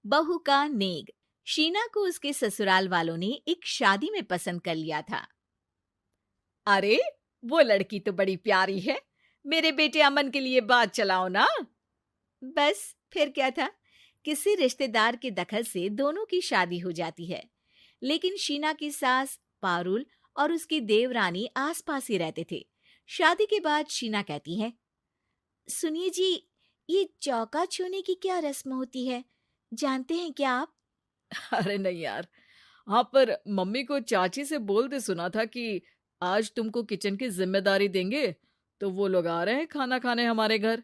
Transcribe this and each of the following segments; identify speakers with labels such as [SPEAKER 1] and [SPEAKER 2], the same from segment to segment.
[SPEAKER 1] बहू का नेग। शीना को उसके ससुराल वालों ने एक शादी में पसंद कर लिया था।
[SPEAKER 2] अरे, वो लड़की तो बड़ी प्यारी है। मेरे बेटे अमन के लिए बात चलाओ ना।
[SPEAKER 1] बस फिर क्या था, किसी रिश्तेदार के दखल से दोनों की शादी हो जाती है। लेकिन शीना की सास पारुल और उसकी देवरानी आसपास ही रहते थे। शादी के बाद शीना कहती है, सुनिए जी, ये चौका छूने की क्या रस्म होती है, जानते हैं क्या आप?
[SPEAKER 2] अरे नहीं यार। हाँ, पर मम्मी को चाची से बोलते सुना था कि आज तुमको किचन की जिम्मेदारी देंगे, तो वो लोग आ रहे हैं खाना खाने हमारे घर।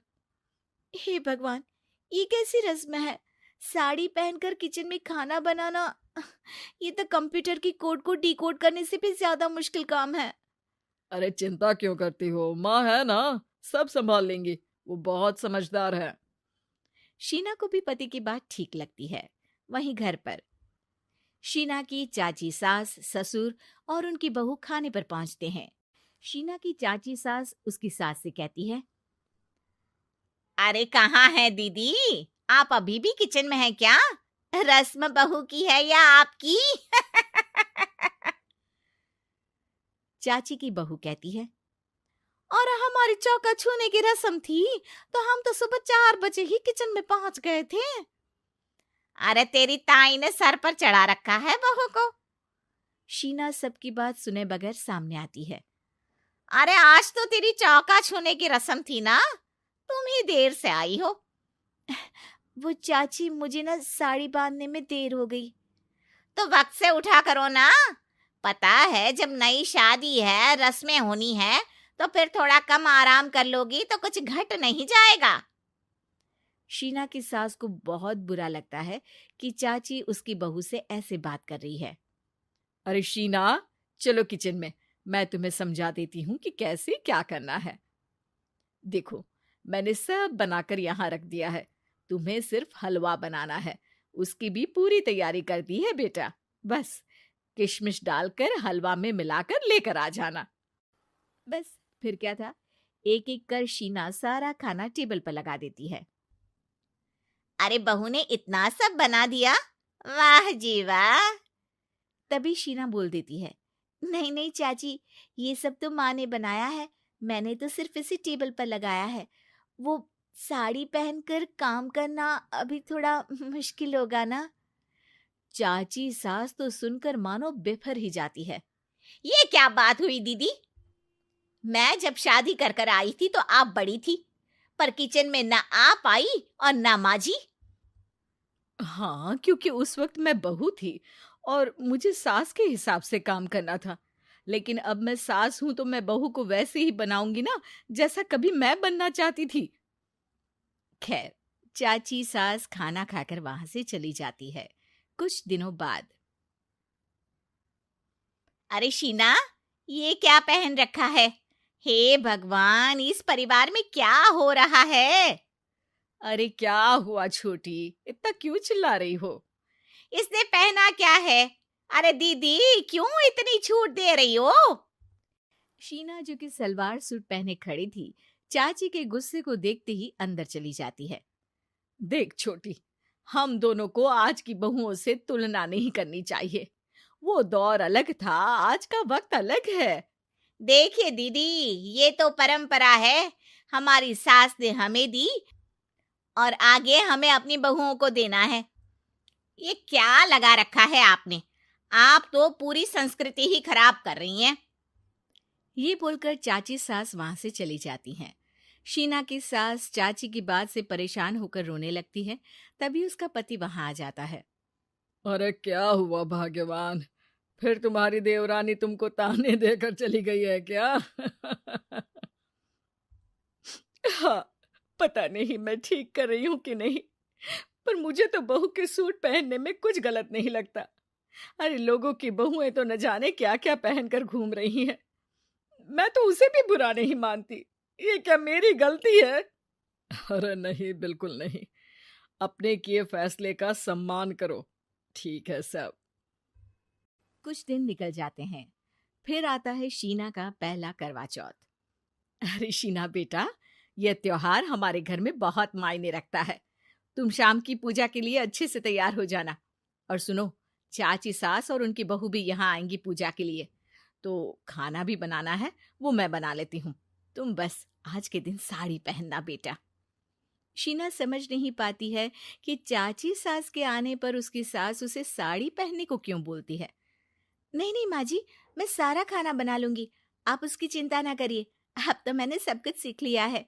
[SPEAKER 1] हे भगवान, ये कैसी रस्म है? साड़ी पहनकर किचन में खाना बनाना, ये तो कंप्यूटर की कोड को डिकोड करने से भी ज्यादा मुश्किल काम है।
[SPEAKER 2] अरे चिंता क्यों करती हो, माँ है ना, सब संभाल लेंगी। वो बहुत समझदार है।
[SPEAKER 1] शीना को भी पति की बात ठीक लगती है। वहीं घर पर शीना की चाची सास, ससुर और उनकी बहू खाने पर पहुंचते हैं। शीना की चाची सास उसकी सास से कहती है, अरे कहाँ है दीदी, आप अभी भी किचन में हैं क्या? रस्म बहू की है या आपकी? चाची की बहू कहती है, और हमारी चौका छूने की रस्म थी तो हम तो सुबह 4 बजे ही किचन में पहुंच गए थे। अरे तेरी ताई ने सर पर चढ़ा रखा है बहू को। शीना सबकी बात सुने बगैर सामने आती है। अरे आज तो तेरी चौका छूने की रस्म थी ना, तुम ही देर से आई हो। वो चाची, मुझे ना साड़ी बांधने में देर हो गई। तो वक्त से उठा करो ना, पता है जब नई शादी है, रस्में होनी है, तो फिर थोड़ा कम आराम कर लोगी तो कुछ घट नहीं जाएगा। शीना की सास को बहुत बुरा लगता है कि चाची उसकी बहू से ऐसे बात कर रही है।
[SPEAKER 2] अरे शीना, चलो किचन में, मैं तुम्हें समझा देती हूँ कि कैसे क्या करना है। देखो, मैंने सब बनाकर यहाँ रख दिया है। तुम्हें सिर्फ हलवा बनाना है। उसकी भी पूरी तैयारी कर दी है बेटा। बस किशमिश डालकर हलवा में मिलाकर लेकर आ जाना।
[SPEAKER 1] बस फिर क्या था, एक एक कर शीना सारा खाना टेबल पर लगा देती है। अरे बहू ने इतना सब बना दिया, वाह जी वाह। तभी शीना बोल देती है, नहीं नहीं चाची, ये सब तो माँ ने बनाया है, मैंने तो सिर्फ इसे टेबल पर लगाया है। वो साड़ी पहनकर काम करना अभी थोड़ा मुश्किल होगा ना। चाची सास तो सुनकर मानो बिफर ही जाती है। ये क्या बात हुई दीदी, मैं जब शादी कर कर आई थी तो आप बड़ी थी, पर किचन में ना आप आई और ना माँ जी।
[SPEAKER 2] हाँ, क्योंकि उस वक्त मैं बहू थी और मुझे सास के हिसाब से काम करना था। लेकिन अब मैं सास हूं तो मैं बहू को वैसे ही बनाऊंगी ना, जैसा कभी मैं बनना चाहती थी।
[SPEAKER 1] खैर, चाची सास खाना खाकर वहां से चली जाती है। कुछ दिनों बाद, अरे शीना, ये क्या पहन रखा है? हे भगवान, इस परिवार में क्या हो रहा है?
[SPEAKER 2] अरे क्या हुआ छोटी, इतना क्यों चिल्ला रही हो?
[SPEAKER 1] इसने पहना क्या है? अरे दीदी, क्यों इतनी छूट दे रही हो? शीना, जो कि सलवार सूट पहने खड़ी थी, चाची के गुस्से को देखते ही अंदर चली जाती है।
[SPEAKER 2] देख छोटी, हम दोनों को आज की बहुओं से तुलना नहीं करनी चाहिए। वो दौर अलग था, आज का वक्त अलग है।
[SPEAKER 1] देखिए दीदी, ये तो परंपरा है, हमारी सास ने हमें दी और आगे हमें अपनी बहुओं को देना है। ये क्या लगा रखा है आपने? आप तो पूरी संस्कृति ही खराब कर रही हैं। ये बोलकर चाची सास वहां से चली जाती हैं। शीना की सास चाची की बात से परेशान होकर रोने लगती है। तभी उसका पति वहां आ जाता है।
[SPEAKER 2] अरे क्या हुआ भाग्यवान, फिर तुम्हारी देवरानी तुमको ताने देकर चली गई है क्या? हाँ, पता नहीं मैं ठीक कर रही हूँ कि नहीं, पर मुझे तो बहू के सूट पहनने में कुछ गलत नहीं लगता। अरे लोगों की बहुएं तो न जाने क्या क्या पहनकर घूम रही हैं। मैं तो उसे भी बुरा नहीं मानती। ये क्या मेरी गलती है? अरे नहीं, बिल्कुल नहीं। अपने किए फैसले का सम्मान करो। ठीक है सब।
[SPEAKER 1] कुछ दिन निकल जाते हैं। फिर आता है शीना का पहला करवा चौथ।
[SPEAKER 2] अरे शीना बेटा, यह त्योहार हमारे घर में बहुत मायने रखता है। तुम शाम की पूजा के लिए अच्छे से तैयार हो जाना। और सुनो, चाची सास और उनकी बहू भी यहाँ आएंगी पूजा के लिए, तो खाना भी बनाना है, वो मैं बना लेती हूँ। तुम बस आज के दिन साड़ी पहनना बेटा।
[SPEAKER 1] शीना समझ नहीं पाती है कि चाची सास के आने पर उसकी सास उसे साड़ी पहनने को क्यों बोलती है। नहीं नहीं माँ जी, मैं सारा खाना बना लूंगी, आप उसकी चिंता ना करिए, अब तो मैंने सब कुछ सीख लिया है।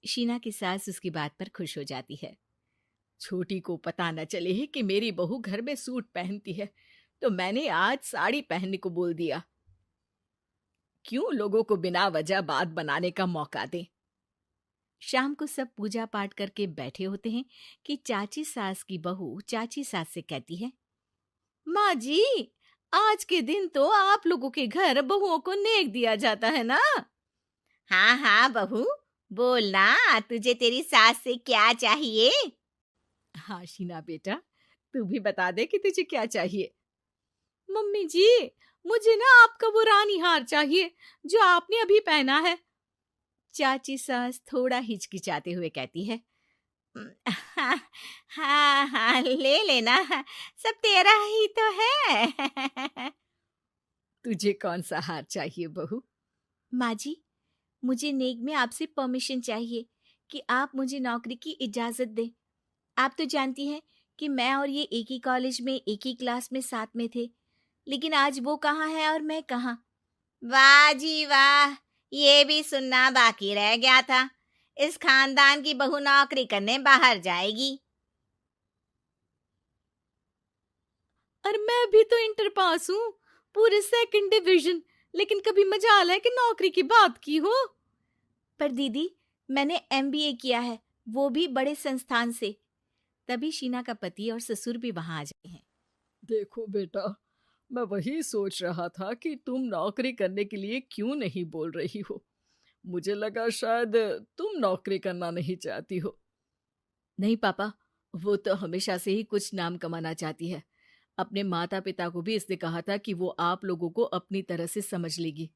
[SPEAKER 1] शीना की सास उसकी बात पर खुश हो जाती है।
[SPEAKER 2] छोटी को पता न चले कि मेरी बहू घर में सूट पहनती है, तो मैंने आज साड़ी पहनने को बोल दिया। क्यों लोगों को बिना वजह बात बनाने का मौका दें।
[SPEAKER 1] शाम को सब पूजा पाठ करके बैठे होते हैं कि चाची सास की बहू चाची सास से कहती है, माँ जी, आज के दिन तो आप लोगों के घर बहुओं को नेक दिया जाता है ना। हाँ हाँ बहू, बोलना, तुझे तेरी सास से क्या चाहिए।
[SPEAKER 2] हाँ शीना बेटा, तू भी बता दे कि तुझे क्या चाहिए।
[SPEAKER 1] मम्मी जी, मुझे ना आपका वो रानी हार चाहिए जो आपने अभी पहना है। चाची सास थोड़ा हिचकिचाते हुए कहती है, हाँ हाँ हाँ, ले लेना, सब तेरा ही तो है।
[SPEAKER 2] तुझे कौन सा हार चाहिए बहू?
[SPEAKER 1] माँ जी, मुझे नेक में आपसे परमिशन चाहिए कि आप मुझे नौकरी की इजाजत दें। आप तो जानती हैं कि मैं और ये एक ही कॉलेज में एक ही क्लास में साथ में थे, लेकिन आज वो कहाँ है और मैं कहाँ। वाह जी वाह, ये भी सुनना बाकी रह गया था। इस खानदान की बहू नौकरी करने बाहर जाएगी। और मैं भी तो इंटर पास हूँ, पूरे सेकंड डिवीजन, लेकिन कभी मजाल है कि नौकरी की बात की हो। पर दीदी, मैंने एमबीए किया है, वो भी बड़े संस्थान से। तभी शीना का पति और ससुर भी वहां आ जाते हैं।
[SPEAKER 2] देखो बेटा, मैं वही सोच रहा था कि तुम नौकरी करने के लिए क्यों नहीं बोल रही हो। मुझे लगा शायद तुम नौकरी करना नहीं चाहती हो। नहीं पापा, वो तो हमेशा से ही कुछ नाम कमाना चाहती है। अपने माता पिता को भी इसने कहा था कि वो आप लोगों को अपनी तरह से समझ लेगी।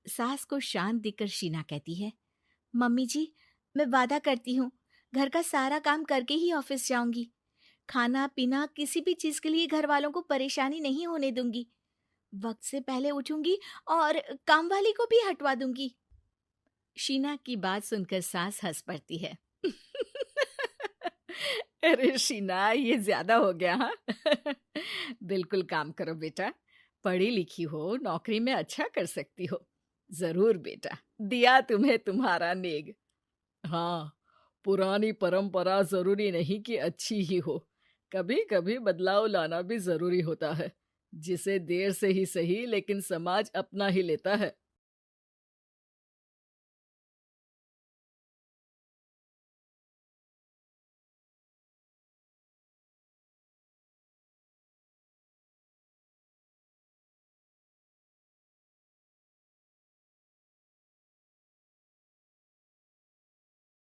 [SPEAKER 1] सास को शांत दिखकर शीना कहती है, मम्मी जी, मैं वादा करती हूँ, घर का सारा काम करके ही ऑफिस जाऊंगी। खाना पीना किसी भी चीज के लिए घर वालों को परेशानी नहीं होने दूंगी। वक्त से पहले उठूंगी और काम वाली को भी हटवा दूंगी। शीना की बात सुनकर सास हंस पड़ती है।
[SPEAKER 2] अरे शीना, ये ज्यादा हो गया हाँ। बिल्कुल काम करो बेटा, पढ़ी लिखी हो, नौकरी में अच्छा कर सकती हो। जरूर बेटा, दिया तुम्हें तुम्हारा नेग। हाँ, पुरानी परंपरा जरूरी नहीं कि अच्छी ही हो, कभी कभी बदलाव लाना भी जरूरी होता है, जिसे देर से ही सही लेकिन समाज अपना ही लेता है।